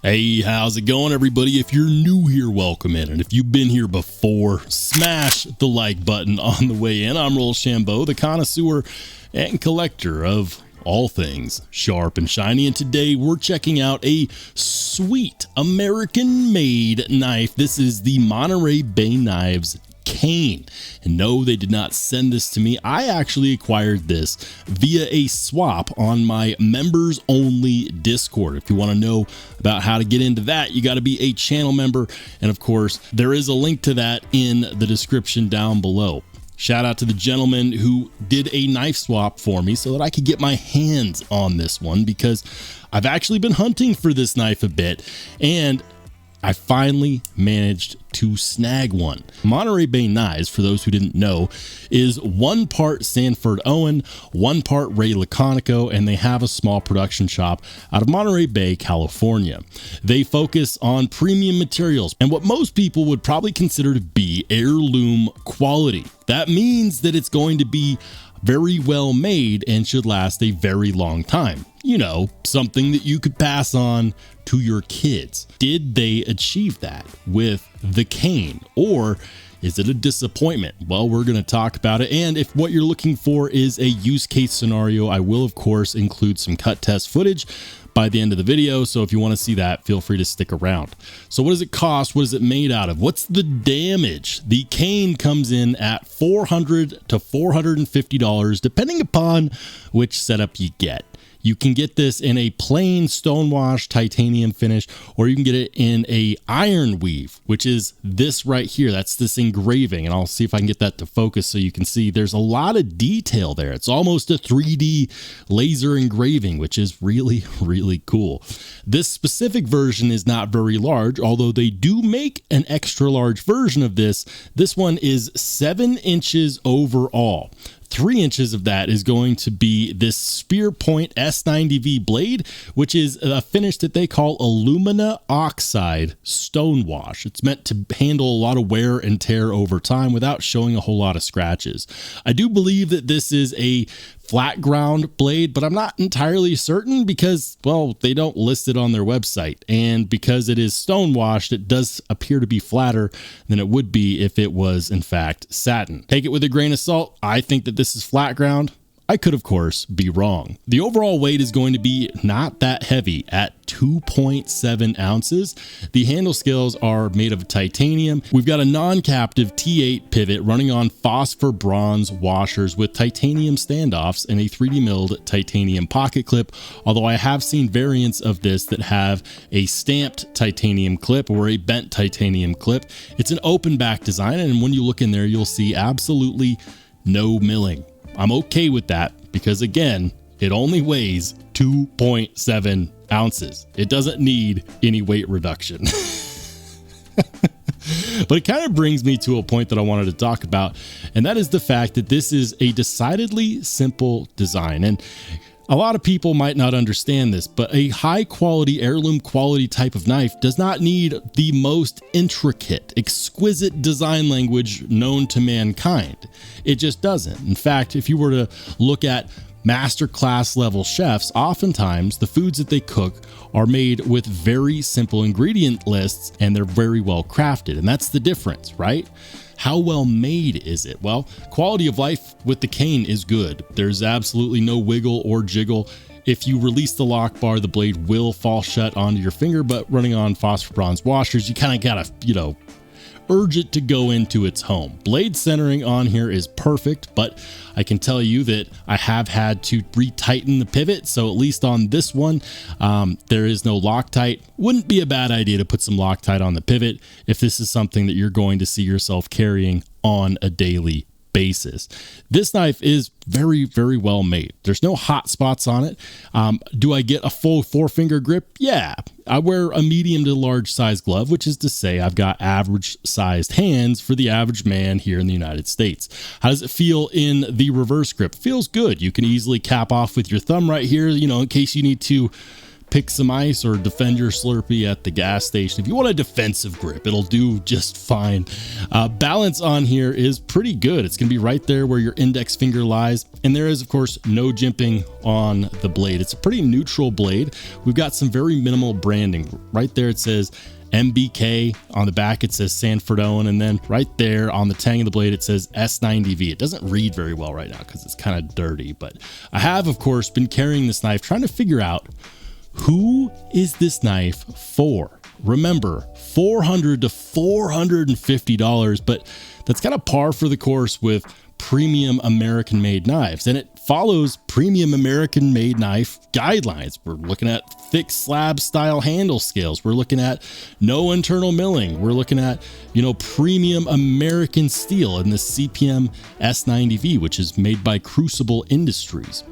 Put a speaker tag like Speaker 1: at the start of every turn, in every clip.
Speaker 1: Hey, how's it going, everybody? If you're new here, welcome in. And if you've been here before, smash the like button on the way in. I'm Rollshambo, the connoisseur and collector of all things sharp and shiny. And today we're checking out a sweet American-made knife. This is the Monterey Bay Knives Cane. And no, they did not send this to me. I actually acquired this via a swap on my members only Discord. If you want to know about how to get into that, you got to be a channel member. And of course, there is a link to that in the description down below. Shout out to the gentleman who did a knife swap for me so that I could get my hands on this one, because I've actually been hunting for this knife a bit and I finally managed to snag one. Monterey Bay Knives, for those who didn't know, is 1 part Sanford Owen, 1 part Ray Laconico, and they have a small production shop out of Monterey Bay, California. They focus on premium materials and what most people would probably consider to be heirloom quality. That means that it's going to be very well made and should last a very long time. You know, something that you could pass on to your kids. Did they achieve that with the cane, or is it a disappointment? Well, we're going to talk about it. And if what you're looking for is a use case scenario, I will of course include some cut test footage by the end of the video. So if you want to see that, feel free to stick around. So what does it cost? What is it made out of? What's the damage? The cane comes in at $400 to $450, depending upon which setup you get. You can get this in a plain stonewash titanium finish, or you can get it in a iron weave, which is this right here. That's this engraving, and I'll see if I can get that to focus so you can see there's a lot of detail there. It's almost a 3D laser engraving, which is really, really cool. This specific version is not very large, although they do make an extra large version of this. This one is 7 inches overall. 3 inches of that is going to be this Spear Point S90V blade, which is a finish that they call alumina oxide stonewash. It's meant to handle a lot of wear and tear over time without showing a whole lot of scratches. I do believe that this is a flat ground blade, but I'm not entirely certain because, well, they don't list it on their website. And because it is stonewashed, it does appear to be flatter than it would be if it was in fact satin. Take it with a grain of salt. I think that this is flat ground. I could, of course, be wrong. The overall weight is going to be not that heavy at 2.7 ounces. The handle scales are made of titanium. We've got a non-captive T8 pivot running on phosphor bronze washers with titanium standoffs and a 3D milled titanium pocket clip, although I have seen variants of this that have a stamped titanium clip or a bent titanium clip. It's an open back design, and when you look in there, you'll see absolutely no milling. I'm okay with that because, again, it only weighs 2.7 ounces. It doesn't need any weight reduction. But it kind of brings me to a point that I wanted to talk about, and that is the fact that this is a decidedly simple design. And a lot of people might not understand this, but a high quality heirloom quality type of knife does not need the most intricate, exquisite design language known to mankind. It just doesn't. In fact, if you were to look at masterclass level chefs, oftentimes the foods that they cook are made with very simple ingredient lists and they're very well crafted. And that's the difference, right? How well made is it? Well, quality of life with the cane is good. There's absolutely no wiggle or jiggle. If you release the lock bar, the blade will fall shut onto your finger, but running on phosphor bronze washers, you kind of gotta, urge it to go into its home. Blade centering on here is perfect, but I can tell you that I have had to retighten the pivot. So at least on this one, there is no Loctite. Wouldn't be a bad idea to put some Loctite on the pivot if this is something that you're going to see yourself carrying on a daily basis. This knife is very, very well made. There's no hot spots on it. Do I get a full 4-finger grip? Yeah. I wear a medium to large size glove, which is to say I've got average sized hands for the average man here in the United States. How does it feel in the reverse grip? Feels good. You can easily cap off with your thumb right here, in case you need to pick some ice or defend your Slurpee at the gas station. If you want a defensive grip, it'll do just fine. Balance on here is pretty good. It's going to be right there where your index finger lies. And there is, of course, no jimping on the blade. It's a pretty neutral blade. We've got some very minimal branding. Right there it says MBK. On the back it says Sanford Owen, and then right there on the tang of the blade it says S90V. It doesn't read very well right now because it's kind of dirty, but I have, of course, been carrying this knife trying to figure out who is this knife for. Remember, $400 to $450, but that's kind of par for the course with premium American made knives, and it follows premium American made knife guidelines. We're looking at thick slab style handle scales. We're looking at no internal milling. We're looking at, premium American steel in the CPM S90V, which is made by Crucible Industries.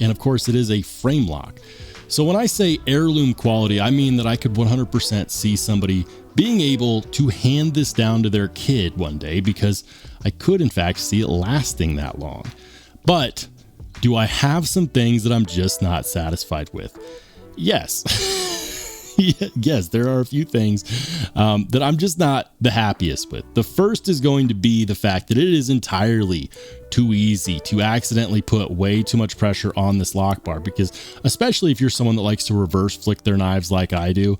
Speaker 1: And of course it is a frame lock. So when I say heirloom quality, I mean that I could 100% see somebody being able to hand this down to their kid one day, because I could in fact see it lasting that long. But do I have some things that I'm just not satisfied with? Yes. Yes, there are a few things that I'm just not the happiest with. The first is going to be the fact that it is entirely too easy to accidentally put way too much pressure on this lock bar, because especially if you're someone that likes to reverse flick their knives like I do,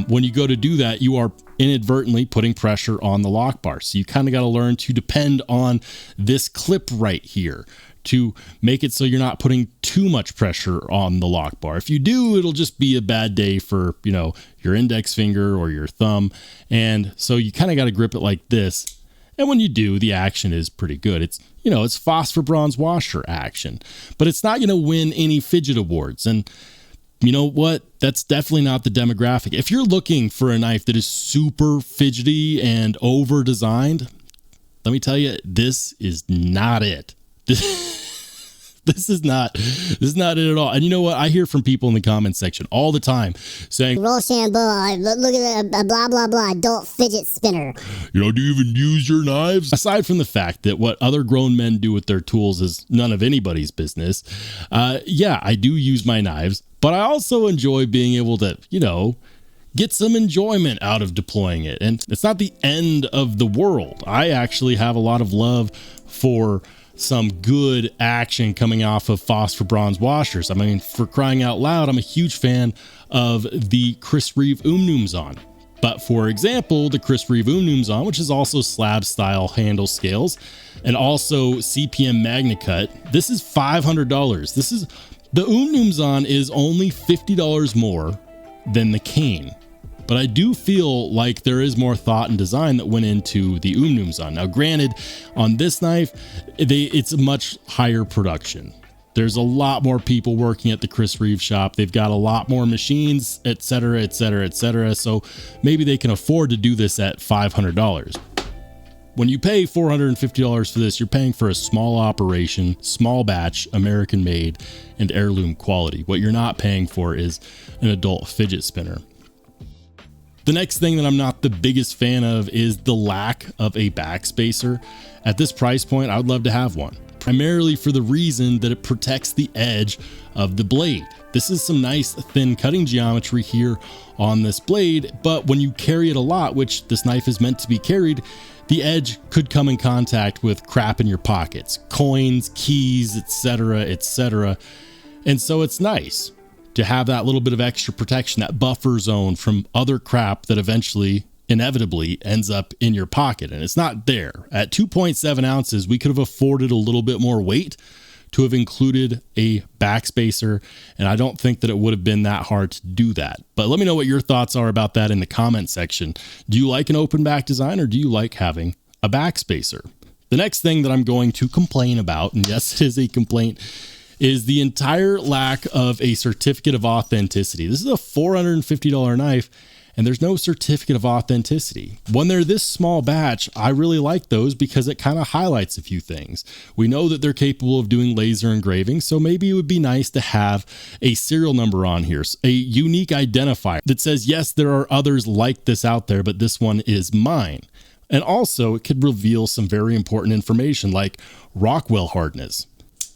Speaker 1: when you go to do that, you are inadvertently putting pressure on the lock bar. So you kind of got to learn to depend on this clip right here to make it so you're not putting too much pressure on the lock bar. If you do, it'll just be a bad day for, your index finger or your thumb. And so you kind of got to grip it like this. And when you do, the action is pretty good. It's, it's phosphor bronze washer action, but it's not going to win any fidget awards. And you know what? That's definitely not the demographic. If you're looking for a knife that is super fidgety and over designed, let me tell you, this is not it. This is not it at all. And you know what? I hear from people in the comments section all the time saying,
Speaker 2: Rollshambo, look at that blah, blah, blah, adult fidget spinner.
Speaker 1: Do you even use your knives? Aside from the fact that what other grown men do with their tools is none of anybody's business. Yeah, I do use my knives, but I also enjoy being able to, get some enjoyment out of deploying it. And it's not the end of the world. I actually have a lot of love for some good action coming off of phosphor bronze washers. I mean, for crying out loud, I'm a huge fan of the Chris Reeve Umnumzon. But for example, the Chris Reeve Umnumzon, which is also slab style handle scales and also CPM MagnaCut, this is $500. The Umnumzon is only $50 more than the Cane. But I do feel like there is more thought and design that went into the Umnumzon. Now, granted, on this knife, it's a much higher production. There's a lot more people working at the Chris Reeve shop. They've got a lot more machines, etc., etc., etc. So maybe they can afford to do this at $500. When you pay $450 for this, you're paying for a small operation, small batch, American made, and heirloom quality. What you're not paying for is an adult fidget spinner. The next thing that I'm not the biggest fan of is the lack of a backspacer. At this price point, I would love to have one, primarily for the reason that it protects the edge of the blade. This is some nice thin cutting geometry here on this blade, but when you carry it a lot, which this knife is meant to be carried, the edge could come in contact with crap in your pockets, coins, keys, etc., etc. And so it's nice to have that little bit of extra protection, that buffer zone from other crap that eventually, inevitably, ends up in your pocket. And it's not there. At 2.7 ounces, we could have afforded a little bit more weight to have included a backspacer, and I don't think that it would have been that hard to do that. But let me know what your thoughts are about that in the comment section. Do you like an open back design, or do you like having a backspacer? The next thing that I'm going to complain about, and yes, it is a complaint, is the entire lack of a certificate of authenticity. This is a $450 knife, and there's no certificate of authenticity. When they're this small batch, I really like those because it kind of highlights a few things. We know that they're capable of doing laser engraving, so maybe it would be nice to have a serial number on here, a unique identifier that says, yes, there are others like this out there, but this one is mine. And also, it could reveal some very important information like Rockwell hardness.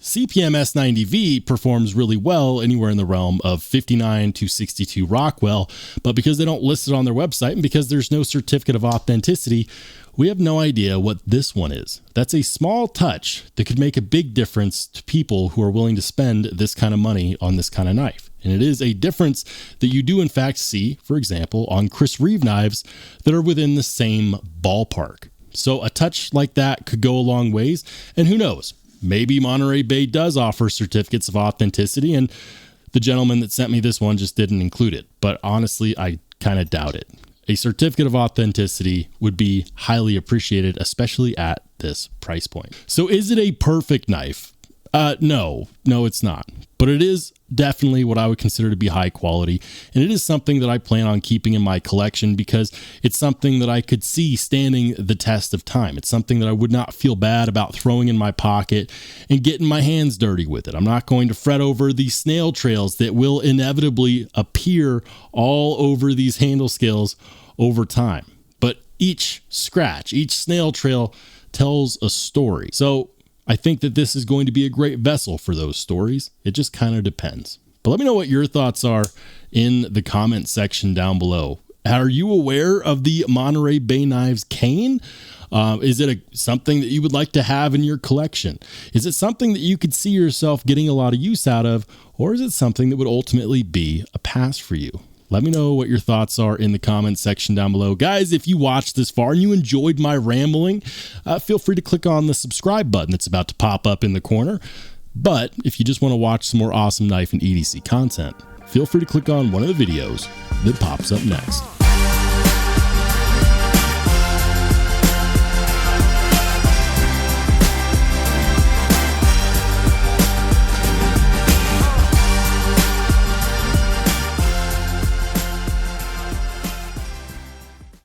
Speaker 1: CPM S90V performs really well anywhere in the realm of 59 to 62 Rockwell, but because they don't list it on their website and because there's no certificate of authenticity, we have no idea what this one is. That's a small touch that could make a big difference to people who are willing to spend this kind of money on this kind of knife. And it is a difference that you do in fact see, for example, on Chris Reeve knives that are within the same ballpark. So a touch like that could go a long ways, and who knows, maybe Monterey Bay does offer certificates of authenticity and the gentleman that sent me this one just didn't include it. But honestly, I kind of doubt it. A certificate of authenticity would be highly appreciated, especially at this price point. So is it a perfect knife? No, it's not. But it is definitely what I would consider to be high quality. And it is something that I plan on keeping in my collection because it's something that I could see standing the test of time. It's something that I would not feel bad about throwing in my pocket and getting my hands dirty with it. I'm not going to fret over the snail trails that will inevitably appear all over these handle scales over time. But each scratch, each snail trail tells a story. So I think that this is going to be a great vessel for those stories. It just kind of depends. But let me know what your thoughts are in the comment section down below. Are you aware of the Monterey Bay Knives cane? Is it something that you would like to have in your collection? Is it something that you could see yourself getting a lot of use out of? Or is it something that would ultimately be a pass for you? Let me know what your thoughts are in the comments section down below. Guys, if you watched this far and you enjoyed my rambling, feel free to click on the subscribe button that's about to pop up in the corner. But if you just want to watch some more awesome knife and EDC content, feel free to click on one of the videos that pops up next.